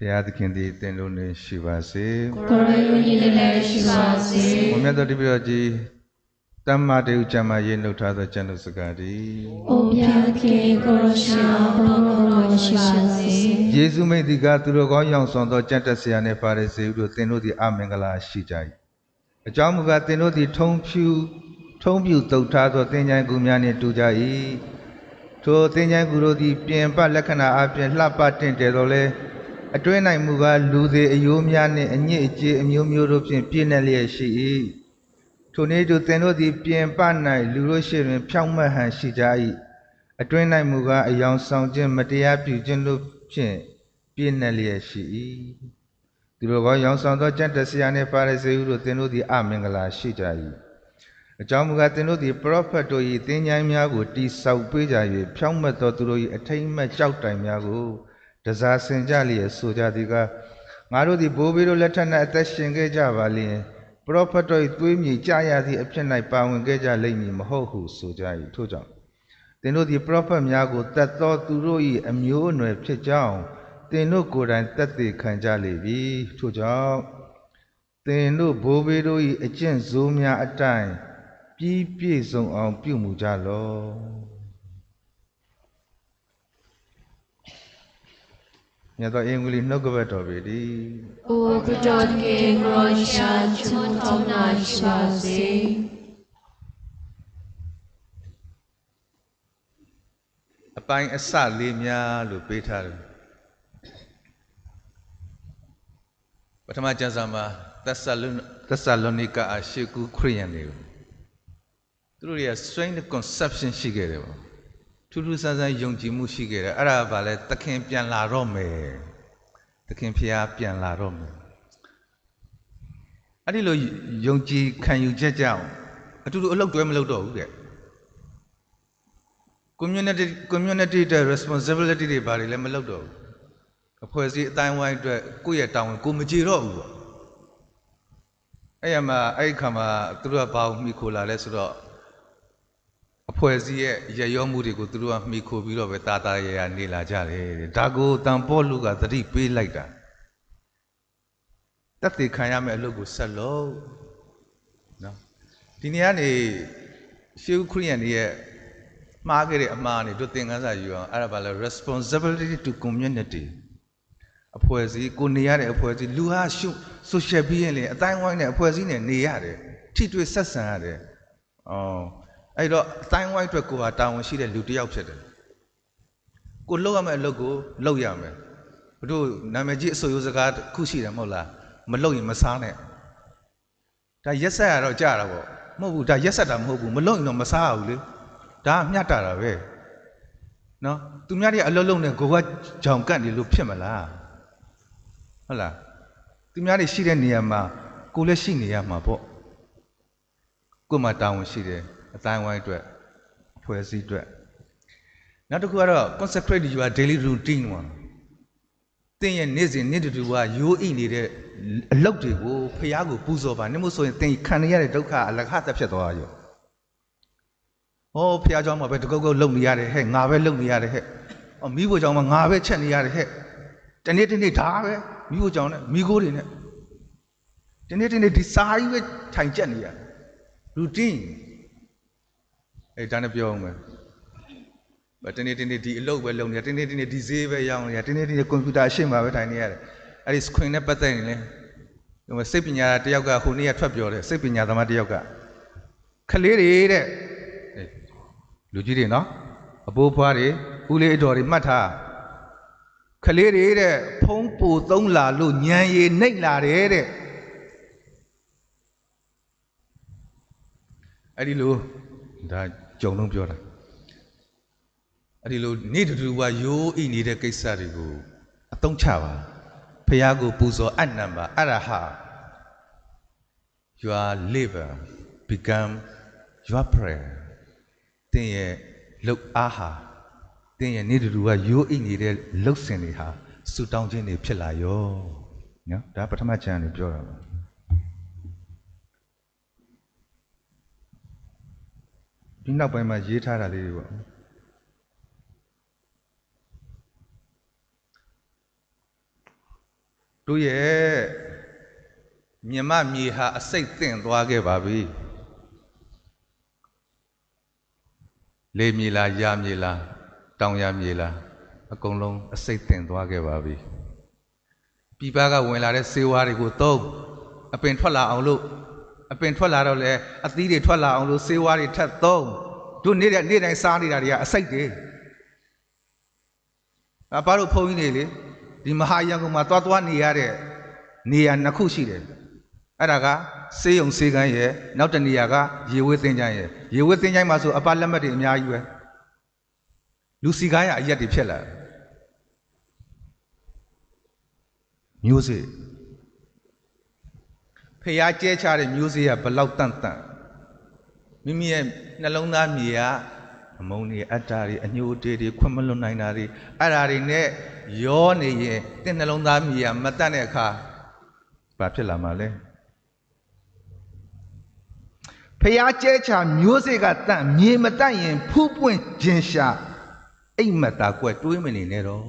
ဘုရားသခင်သည်သင်တို့နှင့်ရှိပါစေကိုရောယုံကြည်လည်းရှိပါစေဘုရားတော်တပည့်တော်ကြီးတမ္မာတေဥကျမ်းမှာရေးနှုတ်ထားသောကျမ်းတို့စကားသည် အိုဘုရားသခင်ကိုရောရှင်ဘုရားတော်ရှိပါစေယေရှုမိတ်ဒီကသူတော်ကောင်းရောင်ဆောင်သောကျမ်းတက်ဆရာနှင့်ပါရစေဟုတို့သင်တို့သည်အမင်္ဂလာရှိကြ၏အကြောင်းမူကားသင်တို့သည်ထုံဖြူတုတ်ထားသောသင်္ချိုင်းကူများနှင့်တူကြ၏ထိုသင်္ချိုင်းကူတို့သည်ပြင်ပလက္ခဏာအပြင်လှပတင့်တယ်တော်လဲအတွင်း၌မူကားလူသေးအယိုးများနှင့်အညစ်အကြေးအမျိုးမျိုးတို့ဖြင့်ပြည့်နှက်လျက်ရှိ၏ထိုနည်းတူသင်တို့သည်ပြင်ပ၌လူတို့ရှိတွင်ဖြောင့်မတ်ဟန်ရှိကြ၏အတွင်း၌မူကားအယောင်ဆောင်ခြင်းမတရားပြုခြင်းတို့ဖြင့်ပြည့်နှက်လျက်ရှိ၏သူတို့ကရောင်ဆောင်သောကျမ်းတရားဆရာနှင့်ပါရစေဟုတို့သင်တို့သည်အမင်္ဂလာရှိကြ၏အကြောင်းမူကားသင်တို့သည်ပရောဖက်တို့၏သင်္ချိုင်းများကိုတိဆောက်ပေးကြ၍ဖြောင့်မတ်သောသူတို့၏အထိမ့်အမှတ်ကြောက်တိုင်များကိုတစားဆင်ကြလျက်ဆိုကြသည်ကငါတို့သည်ဘိုးဘေးတို့လက်ထက်၌အသက်ရှင်ခဲ့ကြပါလျင်ပရောဖက်တို့၏သွေးမြေကြရသည့်အဖြစ်၌ပါဝင်ခဲ့ကြလိမ့်မည်မဟုတ်ဟုဆိုကြ၏ထို့ကြောင့်သင်တို့သည်ပရောဖက်များကိုတတ်သောသူတို့၏အမျိုးအနွယ်ဖြစ်ကြောင်းသင်တို့ကိုယ်တိုင်တတ်သိခံကြလိမ့်မည်ထို့ကြောင့်သင်တို့ဘိုးဘေးတို့၏အကျင့်ဆိုးများအတိုင်းပြည့်စုံအောင်ပြုမှုကြလော့မြတ်သောအင်္ဂလိပ်နှုတ်ကပတ်တော်ပေတည်းအိုဘုရားသခင်ကိုရောရှင်ချွတ်တော်နာရှိပါစေအပိုင်းအစလေးများလို့ပေးထားတယ်ပထမကျမ်းစာမှာသက်ဆာလောနိကအရှိကူခရိယန်တွေကိုသူတို့တွေက strange conception ရှိခဲ့တယ်ပေါ့ထူးထူးဆန်းဆန်းယုံကြည်မှုရှိခဲ့တယ်အဲ့ဒါကဘာလဲသခင်ပြန်လာတော့မယ်သခင်ဖျားပြန်လာတော့မယ်အဲ့ဒီလိုယုံကြည်ခံယူချက်ကြောင့်အတူတူအလုပ်တွဲမလုပ်တော့ဘူးတဲ့ community တဲ့ responsibility တွေဘာတွေလည်းမလုပ်တော့ဘူးအဖွဲ့အစည်းအတိုင်းဝိုင်းအတွက်ကိုယ့်ရဲ့တာဝန်ကိုမကြေတော့ဘူးပေါ့အဲ့ခါမှာသူတို့ကဘာကိုမှီခိုလာလဲဆိုတော့အဖွဲ့အစည်းရဲ့ရရောမှုတွေကိုသူတို့ကမှီခိုပြီးတော့ပဲတာတာရရနေလာကြတယ်ဒါကိုတန်ပေါလုကသတိပေးလိုက်တာတတ်သိခံရမယ့်အလုပ်ကိုဆက်လို့နော်ဒီနေ့ကနေရှေးခရစ်ယာန်တွေရဲ့မှားခဲ့တဲ့အမှားတွေတို့သင်ခန်းစာယူအောင်အဲ့ဒါဘာလဲ responsibility to community အဖွဲ့အစည်းကိုနေရတဲ့အဖွဲ့အစည်းလူဟာsocial being လေအတိုင်းဝိုင်းနဲ့အဖွဲ့အစည်းနဲ့နေရတယ်ထိတွေ့ဆက်ဆံရတယ်အဲ့တော့အတိုင်းဝိုင်းအတွက်ကိုဟာတာဝန်ရှိတဲ့လူတစ်ယောက်ဖြစ်တယ်ကိုလုပ်ရမယ့်အလုပ်ကိုလုပ်ရမယ်ဘုတို့နာမည်ကြီးအဆိုရိုးစကားခုရှိတယ်မဟုတ်လားမလုပ်ရင်မစားနဲ့ဒါရက်ဆက်ရတော့ကြတာပေါ့မဟုတ်ဘူးဒါရက်ဆက်တာမဟုတ်ဘူးမလုပ်ရင်တော့မစားဘူးလေဒါကမျှတာပဲနော်သူများတွေအလုပ်လုပ်နေကိုကကြောင်ကန့်နေလို့ဖြစ်မလားဟုတ်လားသူများတွေရှိတဲ့နေရာမှာကိုလည်းရှိနေရမှာပေါ့ကိုမှတာဝန်ရှိတယ်အတိုင်းဝိုင်းအတွက်အဖွဲ့အစည်းအတွက်နောက်တစ်ခုကတော့ consecrate your daily routine မှာသင်ရဲ့နေ့စဉ်နေ့တူကရိုးအိနေတဲ့အလုပ်တွေကိုဖျားကိုပူဇော်ပါနေမို့ဆိုရင်သင်ခံရတဲ့ဒုက္ခအလကားသက်ဖြစ်သွားရောဟောဖျားเจ้าမှာပဲတကုတ်ကုတ်လုံနေရတယ်ဟဲ့ငါပဲလုံနေရတယ်ဟဲ့မိဖို့เจ้าမှာငါပဲချက်နေရတယ်ဟဲ့တနေ့ဒါပဲမိဖို့เจ้าနဲ့မိကိုတွေနဲ့တနေ့ဒီစာကြီးပဲထိုင်ချက်နေရတယ် routine အဲ့ဒါနဲ့ပြောအောင်မယ်တနေ့ဒီအလုပ်ပဲလုပ်နေတယ်တနေ့ဒီဈေးပဲရောင်းနေတယ်တနေ့ကွန်ပျူတာအရှင်းမှာပဲထိုင်နေရတယ်အဲ့ဒီ screen နဲ့ပတ်သက်နေလဲဟိုစိတ်ပညာတယောက်ကဟိုနေ့ကထွက်ပြောတယ်စိတ်ပညာသမားတယောက်ကခလေးတွေတဲ့လူကြီးတွေနော်အဘိုးဖွားတွေဦးလေးအတော်တွေမှတ်ထားခလေးတွေတဲ့ဖုံးပူသုံးလာလို့ညံရည်နှိပ်လာတယ်တဲ့အဲ့ဒီလိုဒါကြုံလုံးပြောတာအဲ့ဒီလိုနေ့တူကရိုးအိနေတဲ့ကိစ္စတွေကိုအသုံးချပါဖះကိုပူဇော်အနံပါအဲ့ဒါဟာ your liver become your prayer သင်ရဲ့လှုပ်အားဟာသင်ရဲ့နေ့တူကရိုးအိနေတဲ့လှုပ်စင်တွေဟာဆူတောင်းခြင်းတွေဖြစ်လာရောနော်ဒါပထမချမ်းနေပြောတာပါဒီနောက်ပိုင်းမှာရေးထားတာလေးတွေပေါ့ တို့ရဲ့မြမမြေဟာအစိတ်သင့်သွားခဲ့ပါပြီလေမြေလားရမြေလားတောင်ရမြေလားအကုန်လုံးအစိတ်သင့်သွားခဲ့ပါပြီပြည်ပကဝင်လာတဲ့ဆေးဝါးတွေကိုသုံးအပင်ထွက်လာအောင်လို့အပင်ထွက်လာတော့လေအသီးတွေထွက်လာအောင်လို့ဆေးဝါးတွေထပ်သုံးတို့နေ့တိုင်းစားနေတာတွေကအစိတ်တွေဘာလို့ဖုန်းကြီးနေလေဒီမဟာရန်ကုန်မှာသွားနေရတဲ့နေရာနှစ်ခုရှိတယ်အဲ့ဒါကဆေးရုံဆေးကန်းရဲ့နောက်တနေရာကရေဝေးသင်္ချိုင်းရဲ့ရေဝေးသင်္ချိုင်းမှာဆိုအပလက်မှတ်တွေအများကြီးပဲလူစီကားရအရက်တွေဖြစ်လာမျိုးစေ့ဖျားကျဲချတဲ့မျိုးစေ့ကဘလောက်တန့်မိမိရဲ့နှလုံးသားမြေကအမုန်းတွေအတ္တတွေအညှိုးတေးတွေခွင့်မလွတ်နိုင်တာတွေအဲ့ဒါတွေနဲ့ရောနေရင်တင့်နှလုံးသားမြေကမတတ်တဲ့အခါဘာဖြစ်လာမှာလဲဖျားကျဲချမျိုးစေ့ကတန့်မြေမတတ်ရင်ဖူးပွင့်ခြင်းရှာအိမ်မက်တာကွက်တွေးမနေနဲ့တော့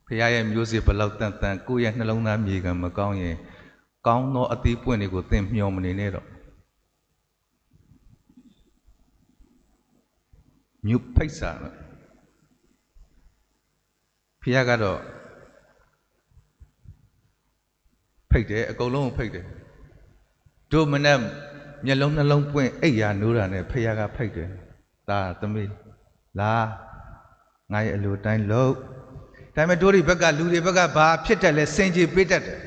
ဖျားရဲ့မျိုးစေ့ဘလောက်တန့်ကိုယ့်ရဲ့နှလုံးသားမြေကမကောင်းရင်ကောင်းသောအသီးပွင့်တွေကိုသင်မျှော်မနေနဲ့တော့မြို့ဖိတ်စာတော့ဖျားကတော့ဖိတ်တယ်အကုန်လုံးကိုဖိတ်တယ်တို့မနဲ့မျက်လုံးနှလုံးပွင့်အိပ်ရာနိုးတာနဲ့ဖျားကဖိတ်တယ်ဒါသမီးလာငါရဲ့အလိုတိုင်းလို့ဒါပေမဲ့တို့ဒီဘက်ကလူတွေဘက်ကဘာဖြစ်တယ်လဲစင်ကြီးပေးတတ်တယ်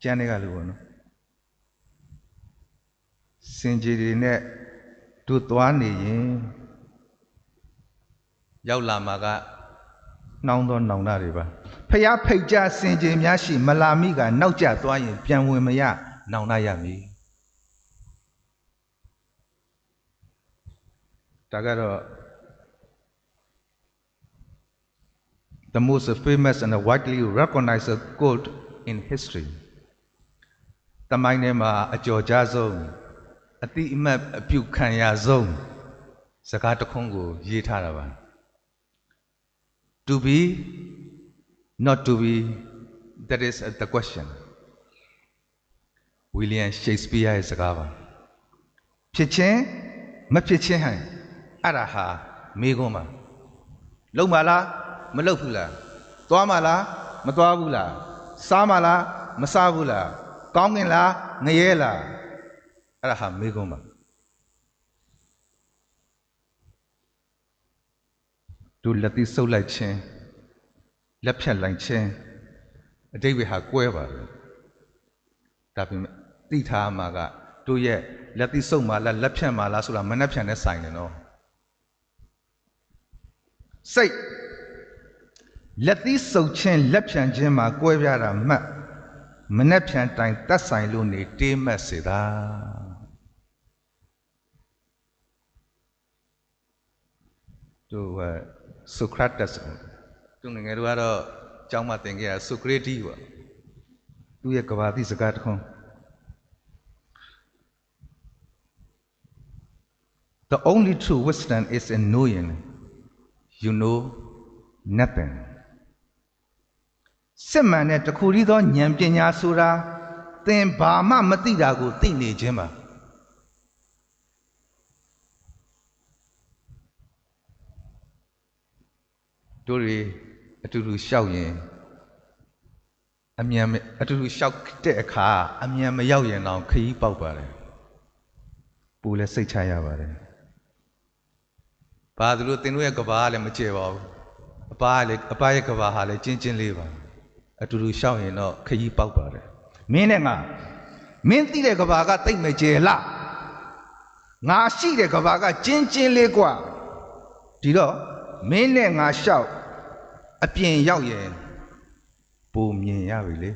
ကျန်တွေကလူပေါ့နော်စင်ကြီးတွေနဲ့တို့သွားနေရင်ရောက်လာမှာကနှောင်းသောနောင်တတွေပါဖျားဖိတ်ကြစင်ကြီးများရှိမလာမိကနောက်ကျသွားရင်ပြန်ဝင်မရနောင်တရမည်ဒါကတော့ the most famous and widely recognized quote in history တမိုင်းထဲမှာအကျော်ကြားဆုံးအတိအမှတ်အပြုခံရဆုံးစကားတစ်ခွန်းကိုရေးထားတာပါ to be not to be that is the question William Shakespeare ရဲ့စကားပါဖြစ်ချင်းမဖြစ်ချင်းဟန်အဲ့ဒါဟာမေးခွန်းပါလုံးပါလားမလုပ်ဘူးလားသွားမလားမသွားဘူးလားစားမလားမစားဘူးလားကောင်းကင်လားငရဲလားအဲ့ဒါဟာမေးခွန်းပါတို့လက်သီးဆုပ်လိုက်ခြင်းလက်ဖြတ်လိုက်ခြင်းအတိတ်ဟာကွဲပါတယ်ဒါပေမဲ့သိထားမှာကတို့ရဲ့လက်သီးဆုပ်မှလားလက်ဖြတ်မှလားဆိုတာမနှက်ဖြတ်နဲ့ဆိုင်တယ်နော်စိတ်လက်သီးဆုပ်ခြင်းလက်ဖြတ်ခြင်းမှာကွဲပြားတာမှတ်မနှက်ဖြတ်တိုင်တတ်ဆိုင်လို့နေတေးမှတ်စေတာတို့ဆိုကရတက်စ်သူငယ်တို့ကတော့ကျောင်းမှာသင်ခဲ့ရဆိုကရေတီပေါ့သူရဲ့ကဘာတိစကားတစ်ခု The only true wisdom is in knowing you know nothing စစ်မှန်တဲ့တခုတည်းသောဉာဏ်ပညာဆိုတာသင်ဘာမှမသိတာကိုသိနေခြင်းပါတို့တွေအတူတူလျှောက်ရင်အမြန်အတူတူလျှောက်တဲ့အခါအမြန်မရောက်ရင်တော့ခရီးပေါက်ပါတယ်ပူလည်းစိတ်ချရပါတယ်ဘာသူတို့သင်တို့ရဲ့ကဘာလည်းမကျေပါဘူးအပားရဲ့ကဘာဟာလည်းကျင်းကျင်းလေးပါအတူတူလျှောက်ရင်တော့ခရီးပေါက်ပါတယ်မင်းနဲ့ငါမင်းသိတဲ့ကဘာကတိတ်မကျေလားငါရှိတဲ့ကဘာကကျင်းကျင်းလေးกว่าဒီတော့မင်းနဲ့ငါလျှောက်အပြင်ရောက်ရင်ပုံမြင်ရပြီလေ